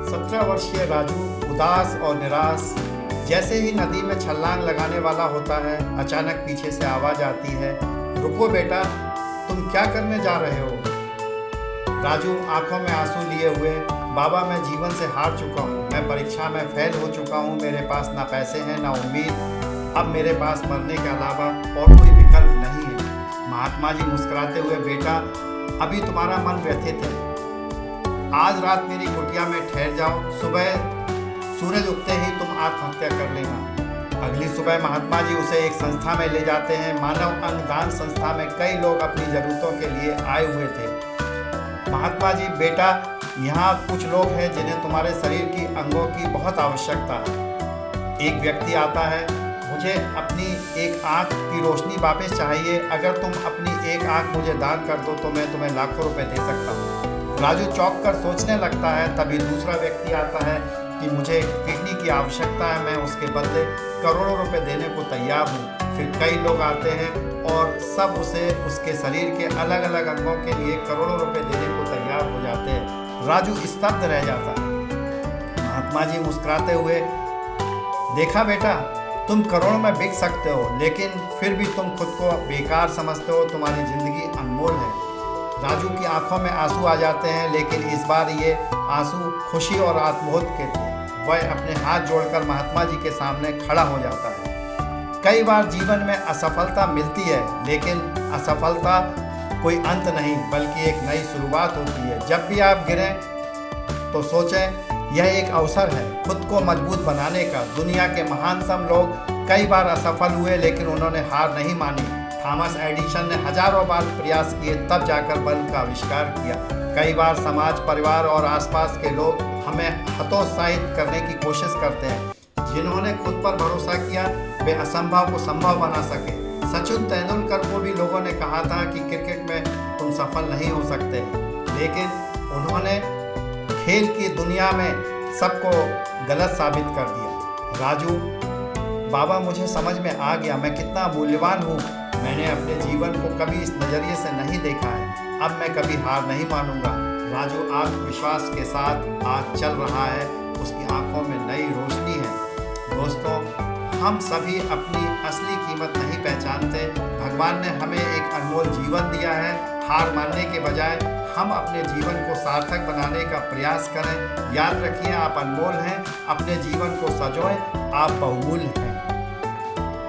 17 वर्षीय राजू उदास और निराश जैसे ही नदी में छलांग लगाने वाला होता है, अचानक पीछे से आवाज आती है, रुको बेटा, तुम क्या करने जा रहे हो? राजू आंखों में आंसू लिए हुए, बाबा मैं जीवन से हार चुका हूँ, मैं परीक्षा में फेल हो चुका हूँ, मेरे पास ना पैसे हैं ना उम्मीद, अब मेरे पास मरने के अलावा और कोई विकल्प नहीं है। महात्मा जी मुस्कुराते हुए, बेटा अभी तुम्हारा मन व्यथित है, आज रात मेरी कुटिया में ठहर जाओ, सुबह सूरज उगते ही तुम आत्महत्या कर लेना। अगली सुबह महात्मा जी उसे एक संस्था में ले जाते हैं। मानव अंग दान संस्था में कई लोग अपनी ज़रूरतों के लिए आए हुए थे। महात्मा जी, बेटा यहाँ कुछ लोग हैं जिन्हें तुम्हारे शरीर की अंगों की बहुत आवश्यकता है। एक व्यक्ति आता है, मुझे अपनी एक आँख की रोशनी वापस चाहिए, अगर तुम अपनी एक आँख मुझे दान कर दो तो मैं तुम्हें लाखों रुपए दे सकता हूँ। राजू चौंक कर सोचने लगता है। तभी दूसरा व्यक्ति आता है कि मुझे किडनी की आवश्यकता है, मैं उसके बदले करोड़ों रुपए देने को तैयार हूँ। फिर कई लोग आते हैं और सब उसे उसके शरीर के अलग अलग अंगों के लिए करोड़ों रुपए देने को तैयार हो जाते हैं। राजू स्तब्ध रह जाता है। महात्मा जी मुस्कुराते हुए, देखा बेटा, तुम करोड़ों में बिक सकते हो, लेकिन फिर भी तुम खुद को बेकार समझते हो, तुम्हारी जिंदगी अनमोल है। राजू की आंखों में आंसू आ जाते हैं, लेकिन इस बार ये आंसू खुशी और आत्मबोध के थे। वह अपने हाथ जोड़कर महात्मा जी के सामने खड़ा हो जाता है। कई बार जीवन में असफलता मिलती है, लेकिन असफलता कोई अंत नहीं बल्कि एक नई शुरुआत होती है। जब भी आप गिरें तो सोचें यह एक अवसर है खुद को मजबूत बनाने का। दुनिया के महानतम लोग कई बार असफल हुए, लेकिन उन्होंने हार नहीं मानी। थॉमस एडिसन ने हजारों बार प्रयास किए, तब जाकर बल्ब का आविष्कार किया। कई बार समाज, परिवार और आसपास के लोग हमें हतोत्साहित करने की कोशिश करते हैं। जिन्होंने खुद पर भरोसा किया वे असंभव को संभव बना सके। सचिन तेंदुलकर को भी लोगों ने कहा था कि क्रिकेट में तुम सफल नहीं हो सकते, लेकिन उन्होंने खेल की दुनिया में सबको गलत साबित कर दिया। राजू, बाबा मुझे समझ में आ गया मैं कितना मूल्यवान हूँ। मैंने अपने जीवन को कभी इस नज़रिए से नहीं देखा है। अब मैं कभी हार नहीं मानूंगा। राजू आत्मविश्वास के साथ आज चल रहा है, उसकी आंखों में नई रोशनी है। दोस्तों, हम सभी अपनी असली कीमत नहीं पहचानते। भगवान ने हमें एक अनमोल जीवन दिया है। हार मानने के बजाय हम अपने जीवन को सार्थक बनाने का प्रयास करें। याद रखिए, आप अनमोल हैं। अपने जीवन को सजोएं, आप बहुमूल्य हैं।